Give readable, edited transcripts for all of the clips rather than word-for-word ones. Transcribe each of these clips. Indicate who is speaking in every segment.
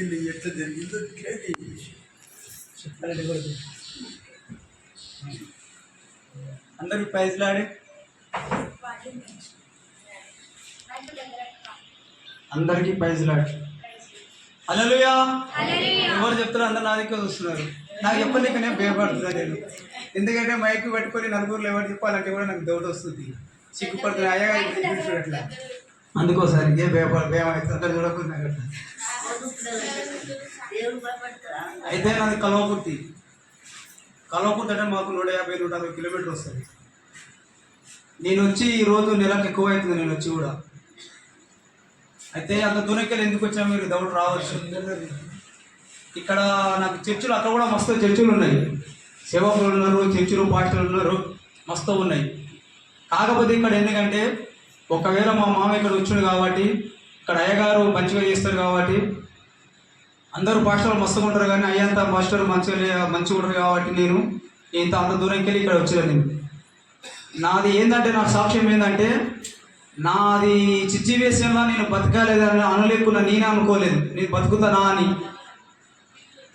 Speaker 1: ఎట్లా జరిగిందో చెప్పాలంటే కూడా అందరికి ప్రైజ్లు ఆడే అందరికీ ప్రైజ్లు ఆడే హల్లెలూయా. ఎవరు చెప్తారో అందరు నా దగ్గర చూస్తున్నారు. నాకు చెప్పలేక నేను భయపడుతున్నా నేను, ఎందుకంటే మైక్ పెట్టుకొని నలుగురులో ఎవరు చెప్పాలంటే కూడా నాకు డౌట్ వస్తుంది, సిగ్గుపడుతున్నా అయ్యా అట్లా. అందుకోసారి ఏ భయం అవుతుంది అందరు చూడకుండా నాకు అట్లా. అయితే నాది కల్వకుర్తి అంటే మాకు 150-160 కిలోమీటర్లు వస్తుంది. నేను వచ్చి ఈరోజు నెలకు ఎక్కువ అవుతుంది నేను వచ్చి కూడా. అయితే అంత దూరంకెళ్ళి ఎందుకు వచ్చాము మీరు డౌట్ రావచ్చు. ఇక్కడ నాకు చర్చిలు అక్కడ కూడా మస్తు చర్చిలు ఉన్నాయి, సేవకులు ఉన్నారు, చర్చిలు పాస్టర్లు ఉన్నారు, మస్తు ఉన్నాయి. కాకపోతే ఇక్కడ ఎందుకంటే ఒకవేళ మా మామ ఇక్కడ వచ్చిండు కాబట్టి, ఇక్కడ అయ్యగారు మంచిగా చేస్తారు కాబట్టి, అందరూ పాస్టర్లు మస్తుగా ఉంటారు కానీ అయ్యంత మాస్టర్ మంచిగా ఉంటారు కాబట్టి నేను అంత దూరంకి వెళ్ళి ఇక్కడ వచ్చాను. నేను నాది ఏంటంటే నా సాక్ష్యం ఏంటంటే, నాది సిచ్యువేషన్లో నేను బతకాలేదని అనలేకున్నా, నేనే అనుకోలేదు నేను బతుకుతానా అని.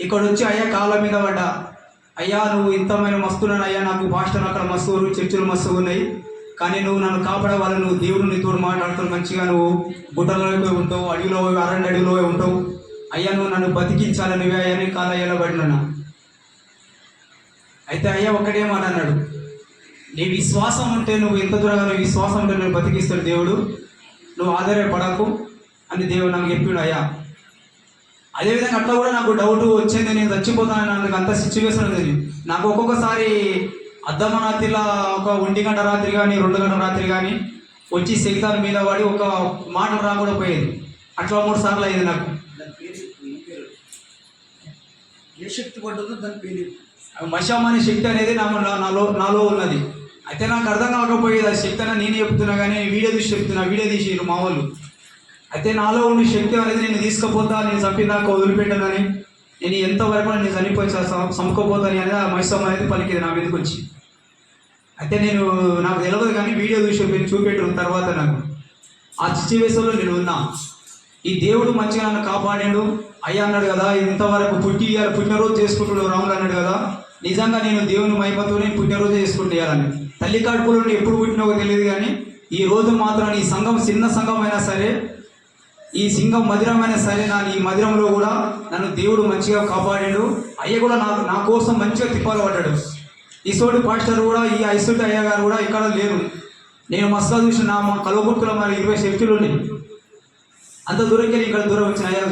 Speaker 1: ఇక్కడ వచ్చి అయ్యా కాళ్ళ మీద పడ్డా, అయ్యా నువ్వు ఇంతమైన మస్తున్నాను అయ్యా, నాకు పాస్టర్ అక్కడ మస్తు చర్చిలు మస్తు ఉన్నాయి కానీ నువ్వు నన్ను కాపాడేవాళ్ళు, నువ్వు దేవుడు నీతో మాట్లాడుతావు, మంచిగా నువ్వు గుట్టలో ఉంటావు, అడవిలో అడవిలో ఉంటావు అయ్యా, నువ్వు నన్ను బతికించాలి నువ్వే అయ్యా కాళ్ళ అయ్యేలా పడినా. అయితే అయ్యా ఒక్కడేమని అన్నాడు, నీ విశ్వాసం ఉంటే నువ్వు ఎంత దూరంగా నీ విశ్వాసం ఉంటే నువ్వు బతికిస్తాడు దేవుడు, నువ్వు ఆధారపడకు అని దేవుడు నాకు చెప్పిండు అయ్యా. అదేవిధంగా అట్లా కూడా నాకు డౌట్ వచ్చింది, నేను చచ్చిపోతాను నాకు అంత సిచ్యువేషన్ ఉంది. నాకు ఒక్కొక్కసారి అర్ధమ రాత్రిలా ఒక 1 గంట రాత్రి కానీ 2 గంటల రాత్రి కానీ వచ్చి శక్తాల మీద పడి ఒక మాట రాకుండా పోయేది. అట్లా 3 సార్లు అయింది నాకు. ఏ శక్తి పడ్డదో దాని పేరు మషం అనే శక్తి అనేది నాలో ఉన్నది. అయితే నాకు అర్థం కాకపోయేది ఆ శక్తి అని నేను చెప్తున్నా కానీ వీడియో తీసిరు మా వాళ్ళు. అయితే నాలో ఉండే శక్తి అనేది నేను తీసుకుపోతా, నేను చంపినాక వదిలిపెట్టానని, నేను ఎంతవరకు నేను చనిపోయి చంపుకోపోతాను అనేది ఆ మషం అనేది పలికింది నా మీదకి వచ్చి. అయితే నాకు తెలియదు కానీ వీడియో చూపెట్టిన తర్వాత నాకు ఆ సిచ్యువేషన్లో నేను ఉన్నా. ఈ దేవుడు మంచిగా నన్ను కాపాడాడు అయ్యా అన్నాడు కదా, ఇంతవరకు పుట్టినరోజు చేసుకుంటున్నాడు రాములు అన్నాడు కదా, నిజంగా నేను దేవుని మహిమతోనే పుట్టినరోజు చేసుకుంటేయాలని. తల్లి కడుపులో ఎప్పుడు పుట్టినావో తెలియదు కానీ ఈ రోజు మాత్రం ఈ సంఘం చిన్న సంఘం అయినా సరే, ఈ సింగం మధురమైనా సరే, ఈ మధురంలో కూడా నన్ను దేవుడు మంచిగా కాపాడాడు. అయ్య కూడా నా కోసం మంచిగా తిప్పాలు పడ్డాడు. ఈ సోటి పాస్టర్ కూడా, ఈ ఐసోటి అయ్య గారు కూడా ఇక్కడ లేరు. నేను మస్తుగా చూసిన మా కలవగుర్తులో మరి 20 శక్తులు ఉన్నాయి. అంత దూరంకి వెళ్ళి ఇక్కడ దూరం వచ్చిన అయ్యా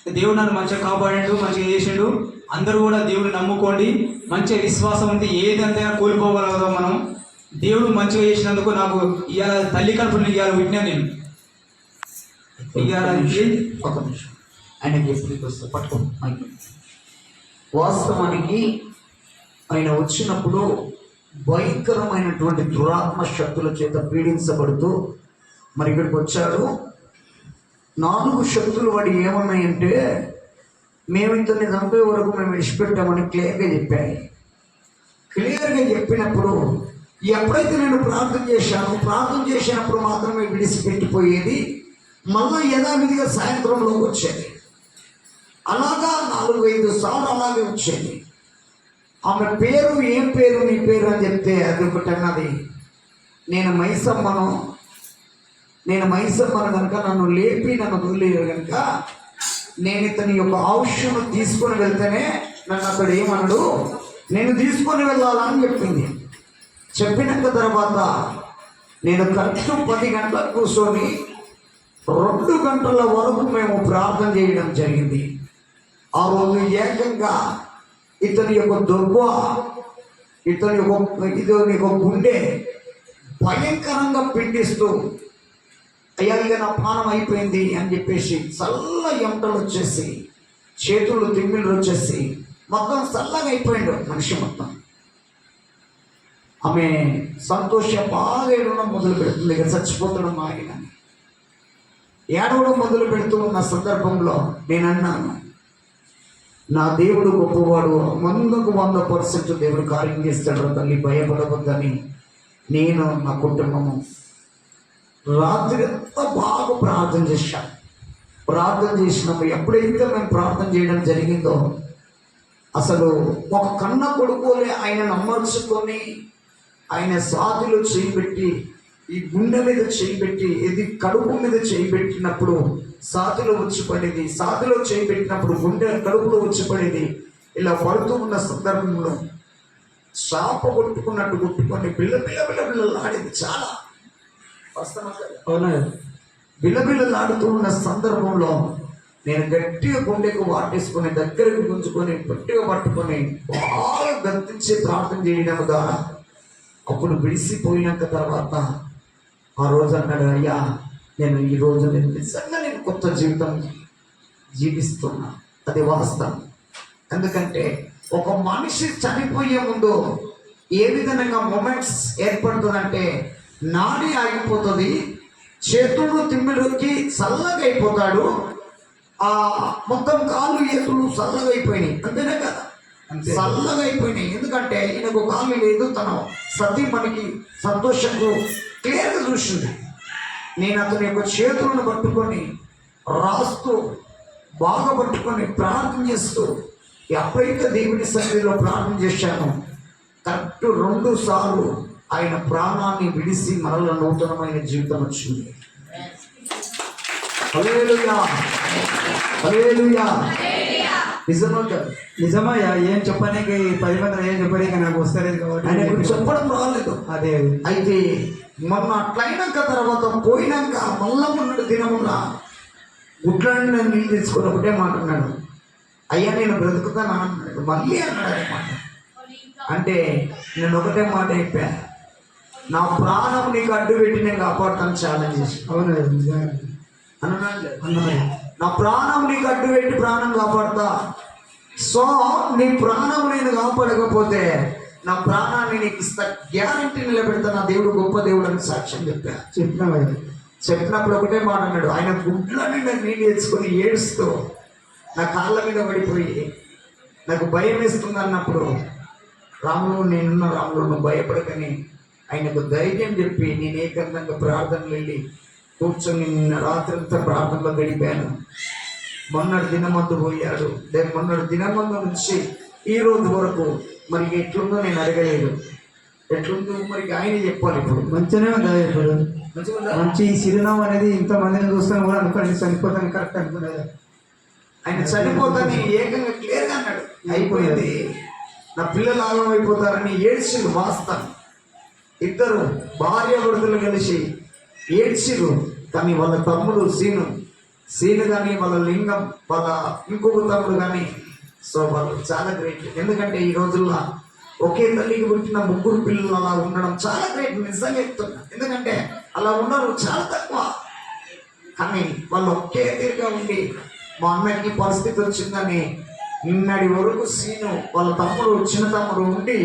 Speaker 1: దేవుడు నన్ను మంచిగా కాపాడాడు, మంచిగా చేసాడు. అందరూ కూడా దేవుడిని నమ్ముకోండి, మంచిగా విశ్వాసం ఉంది, ఏదంతా కోల్పోగలగదాం మనం. దేవుడు మంచిగా చేసినందుకు నాకు ఇవాళ తల్లి కడుపుని ఇవాళ విట్టినా నేను.
Speaker 2: ఒక నిమిషం ఆయన చెప్పి వస్తే పట్టుకో. వాస్తవానికి ఆయన వచ్చినప్పుడు భయంకరమైనటువంటి దురాత్మ శక్తుల చేత పీడించబడుతూ మరి ఇక్కడికి వచ్చాడు. 4 శక్తులు వాడి ఏమన్నాయంటే, మేము ఇతన్ని చంపే వరకు మేము విడిచిపెట్టామని క్లియర్గా చెప్పాయి. క్లియర్గా చెప్పినప్పుడు ఎప్పుడైతే నేను ప్రార్థన చేసినప్పుడు మాత్రమే విడిచిపెట్టిపోయేది, మళ్ళీ యథావిధిగా సాయంత్రంలోకి వచ్చేది. అలాగా 4-5 సార్లు అలాగే వచ్చేది. ఆమె పేరు ఏం పేరు నీ పేరు అని చెప్తే అది ఒకటి అన్నది, నేను మైసమ్మను కనుక నన్ను లేపి నన్ను వదిలేరు కనుక నేను ఇతని యొక్క ఆవుష్యను తీసుకొని వెళ్తేనే నన్ను అక్కడ ఏమన్నాడు, నేను తీసుకొని వెళ్ళాలని చెప్పింది. చెప్పినాక తర్వాత నేను కరెక్ట్ 10 గంటలకు కూర్చొని 2 గంటల వరకు మేము ప్రార్థన చేయడం జరిగింది. ఆ రోజు ఏకంగా ఇతని యొక్క గుండె భయంకరంగా పిండిస్తూ, అయ్యా ఇక నా ప్రాణం అయిపోయింది అని చెప్పేసి చల్ల ఎంటలు వచ్చేసి, చేతులు తిమ్మిళ్ళు వచ్చేసి మొత్తం చల్లగా అయిపోయాడు మనిషి మొత్తం. ఆమె సంతోషం బాగా ఏడవడం మొదలు పెడుతుంది, ఇక చచ్చిపోతాడు ఆయన ఏడవడం మొదలు పెడుతూ ఉన్న సందర్భంలో నేను అన్నాను, నా దేవుడు గొప్పవాడు, 100% దేవుడు కార్యం చేస్తాడు తల్లి, భయపడవద్దని. నేను నా కుటుంబము రాత్రి అంతా బాగా ప్రార్థన చేశాను. ప్రార్థన చేసినప్పుడు ఎప్పుడైతే మేము ప్రార్థన చేయడం జరిగిందో అసలు ఒక కన్న కొడుకోలే ఆయనను అమర్చుకొని ఆయన సాధిలో చేయిబెట్టి ఈ గుండె మీద చేయిబెట్టి ఇది కడుపు మీద చేయిబెట్టినప్పుడు సాధిలో వచ్చి పడేది, సాధిలో చేయిబెట్టినప్పుడు గుండె కడుపులో వచ్చి పడేది. ఇలా పడుతూ ఉన్న సందర్భంలో శాప కొట్టుకున్నట్టు కొట్టుకొని బిల్లబిల్లలాడేది. చాలా బిల్లబిల్లలాడుతూ ఉన్న సందర్భంలో నేను గట్టిగా గుండెకు వాటేసుకొని దగ్గరకు గుంజుకొని గట్టిగా పట్టుకొని బాగా గర్తించి ప్రార్థన చేయడం ద్వారా అప్పుడు విడిసిపోయినాక తర్వాత ఆ రోజు అన్నాడు, అయ్యా నేను ఈ రోజు నిజంగా కొత్త జీవితం జీవిస్తున్నా. అది వాస్తవం. ఎందుకంటే ఒక మనిషి చనిపోయే ముందు ఏ విధంగా మొమెంట్స్ ఏర్పడుతుందంటే నాడి ఆగిపోతుంది, చేతులు తిమ్మిడికి చల్లగా అయిపోతాడు, ఆ మొత్తం కాళ్ళు చేతులు చల్లగా అయిపోయినాయి. అంతేనే కదా, చల్లగా అయిపోయినాయి. ఎందుకంటే ఈయనకు కాళ్ళు లేదు, తన సతీ మనకి సంతోషంగా క్లియర్గా చూసింది. నేను అతని యొక్క చేతులను పట్టుకొని రాస్తూ బాగా పట్టుకొని ప్రార్థన చేస్తూ ఎప్పుడైతే దేవుని సన్నిధిలో ప్రార్థన చేశాను కరెక్ట్ 2 సార్లు ఆయన ప్రాణాన్ని విడిసి మరల నూతనమైన జీవితం వచ్చింది. హల్లెలూయా, హల్లెలూయా.
Speaker 1: నిజమయ్యా, ఏం చెప్పడానికి 10 మంది ఏం చెప్పడానికి నాకు వస్తలేదు కాబట్టి
Speaker 2: ఆయన గురించి చెప్పడం రాలేదు.
Speaker 1: అదే
Speaker 2: అయితే మొన్న అట్లయినాక తర్వాత పోయినాక మళ్ళా మొన్నటి దినమున గుడ్లని నేను నీళ్ళు తెచ్చుకొని ఒకటే మాట అన్నాడు, అయ్యా నేను బ్రతుకుతాను అన్నాడు. మళ్ళీ అన్నాడు అనమాట. అంటే నేను ఒకటే మాట చెప్పా, నా ప్రాణం నీకు అడ్డు పెట్టి నేను కాపాడుతాను ఛాలెంజ్ చేసి.
Speaker 1: అవును
Speaker 2: అన్నాడు, నా ప్రాణం నీకు అడ్డు పెట్టి ప్రాణం కాపాడుతా. సో నీ ప్రాణం నేను కాపాడకపోతే నా ప్రాణాన్ని నీకు ఇస్తా, గ్యారంటీ నిలబెడతా. నా దేవుడు గొప్ప దేవుడు అని సాక్ష్యం చెప్పినప్పుడు ఒకటే మాట అన్నాడు. ఆయన గుడ్లని నేను నీళ్ళు తెచ్చుకొని ఏడుస్తూ నా కాళ్ళ మీద పడిపోయి నాకు భయం వేస్తుంది అన్నప్పుడు, రాములు నేనున్న రాములు నువ్వు భయపడకని ఆయనకు ధైర్యం చెప్పి నేను ఏకాంతంగా ప్రార్థనలు వెళ్ళి కూర్చొని నిన్న రాత్రంతా ప్రార్థనలో గడిపాను. మొన్నటి దినమందు పోయాడు. మొన్నటి దినమందు నుంచి ఈ రోజు వరకు మరి ఎట్లుందో నేను అడగలేదు. ఎట్లుందో మరి ఆయన చెప్పాలి. ఇప్పుడు
Speaker 1: మంచిగానే ఉందా? ఇప్పుడు మంచి ఈ చిరునామా అనేది ఇంతమందిని చూస్తాను కూడా అనుకోండి చనిపోతాను కరెక్ట్ అనుకునేది.
Speaker 2: ఆయన చనిపోతాని ఏకంగా క్లియర్గా అన్నాడు. అయిపోయింది, నా పిల్లలు ఆగం అయిపోతారని ఏడ్చిరు. వాస్తవం, ఇద్దరు భార్య భర్తలు కలిసి ఏడ్చిరు. కానీ వాళ్ళ తమ్ముడు సీను కానీ వాళ్ళ లింగం వాళ్ళ ఇంకొక తమ్ముడు కానీ సో వాళ్ళు చాలా గ్రేట్. ఎందుకంటే ఈ రోజుల్లో ఒకే తల్లికి పుట్టిన 3 పిల్లలు అలా ఉండడం చాలా గ్రేట్. నిజంగా చెప్తున్నా, ఎందుకంటే అలా ఉండరు చాలా తక్కువ. కానీ వాళ్ళు ఒకే తీరుగా ఉండి మా అన్నకి పరిస్థితి వచ్చిందని నిన్నటి వరకు సీను వాళ్ళ తమ్ముడు చిన్న తమ్ముడు ఉండి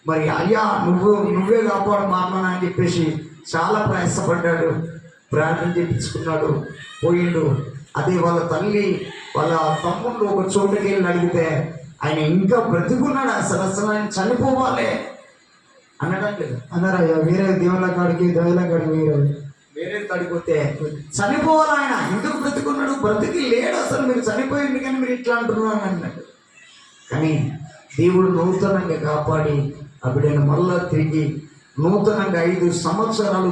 Speaker 2: మరి అయ్యా నువ్వే కాపాడు మా అన్న అని చెప్పేసి చాలా ప్రయాసపడ్డాడు, ప్రార్థన చేయించుకున్నాడు, పోయిండు. అదే వాళ్ళ తల్లి వాళ్ళ తమ్ముళ్ళు ఒక చోటుకి వెళ్ళి అడిగితే ఆయన ఇంకా బ్రతికున్నాడు, అసలు ఆయన చనిపోవాలి అనట్లేదు.
Speaker 1: అన్నారయ్యా వేరే దేవుళ్ళ కాడికి దైవుల కాడికి
Speaker 2: వేరే తడిపోతే చనిపోవాలి. ఆయన ఎందుకు బ్రతికున్నాడు? బ్రతికి లేడు అసలు. మీరు చనిపోయింది కానీ మీరు ఇట్లా అంటున్నారు అన్నాడు. కానీ దేవుడు నూతనంగా కాపాడి ఆ బిడ్డను మళ్ళా తిరిగి నూతనంగా 5 సంవత్సరాలు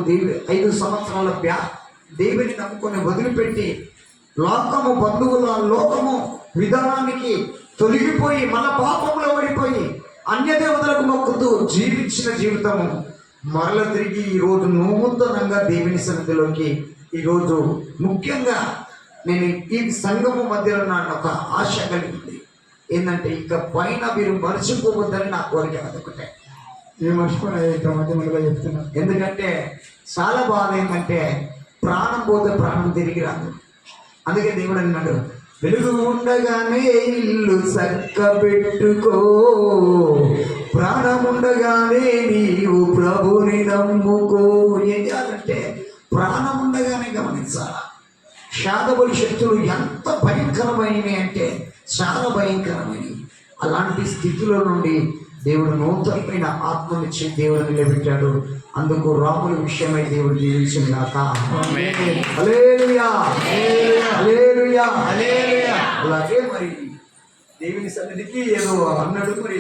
Speaker 2: 5 సంవత్సరాల దేవుని నమ్ముకొని వదిలిపెట్టి లోకము బంధువుల లోకము విధానానికి తొలగిపోయి మన పాపంలో పడిపోయి అన్యదేవతలకు మొక్కుతూ జీవించిన జీవితము మరల తిరిగి ఈరోజు నూతనంగా దేవుని సన్నిధిలోకి ఈరోజు ముఖ్యంగా నేను ఈ సంఘము మధ్యలో నాకు ఒక ఆశ కలిగింది. ఏంటంటే ఇక పైన మీరు మర్చిపోవద్దని నా కోరిక. అదొకటే.
Speaker 1: నేను మర్చిపోయినా చెప్తున్నా.
Speaker 2: ఎందుకంటే చాలా బాధ ఏంటంటే ప్రాణం పోతే ప్రాణం తిరిగి రాదు. అందుకే దేవుడు అన్నాడు, వెలుగు ఉండగానే ఇల్లు చక్క పెట్టుకో, ప్రాణం ఉండగానే నీవు ప్రభుని నమ్ముకో. ఏం చేయాలంటే ప్రాణం ఉండగానే గమనించాలా. శాతబలి శక్తులు ఎంత భయంకరమైనవి అంటే చాలా భయంకరమైనవి. అలాంటి స్థితిలో నుండి దేవుడు నూతనమైన ఆత్మనిచ్చి దేవుడు నిలబెట్టాడు. అందుకు రాముల విషయమై దేవుడు దీవించిన గాక. హల్లెలూయా, హల్లెలూయా, హల్లెలూయా. అలాగే మరి దేవుని సన్నిధికి ఏదో అన్నాడు, మరి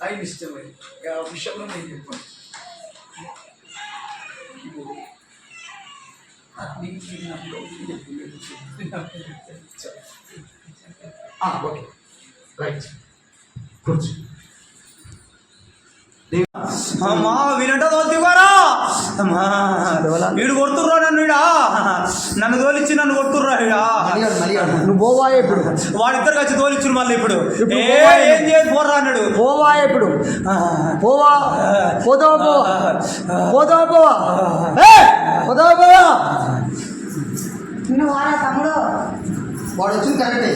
Speaker 2: ఆయన ఇష్టం. మరి ఆ విషయంలో నేను చెప్పాను. ఓకే, రైట్, కూర్చో.
Speaker 1: అమ్మా వినట తోలుతారా అమ్మా, వీడు కొడుతుర్రా నన్ను, ఈడా నన్ను తోలిచ్చి నన్ను కొడుతుర్రా ఈడా.
Speaker 2: నువ్వు పోవా ఇప్పుడు?
Speaker 1: వాడిద్దరు వచ్చి తోలిచ్చురు మళ్ళీ. ఇప్పుడు ఏం చేసి పోర్రా అన్నాడు.
Speaker 2: పోవా ఇప్పుడు? పోవా, పోతావా? పోవా, పోవా, పోతావా, పోవా.
Speaker 3: నువ్వు వారా తమ్ముడు
Speaker 2: వాడు వచ్చింది కరెక్టే.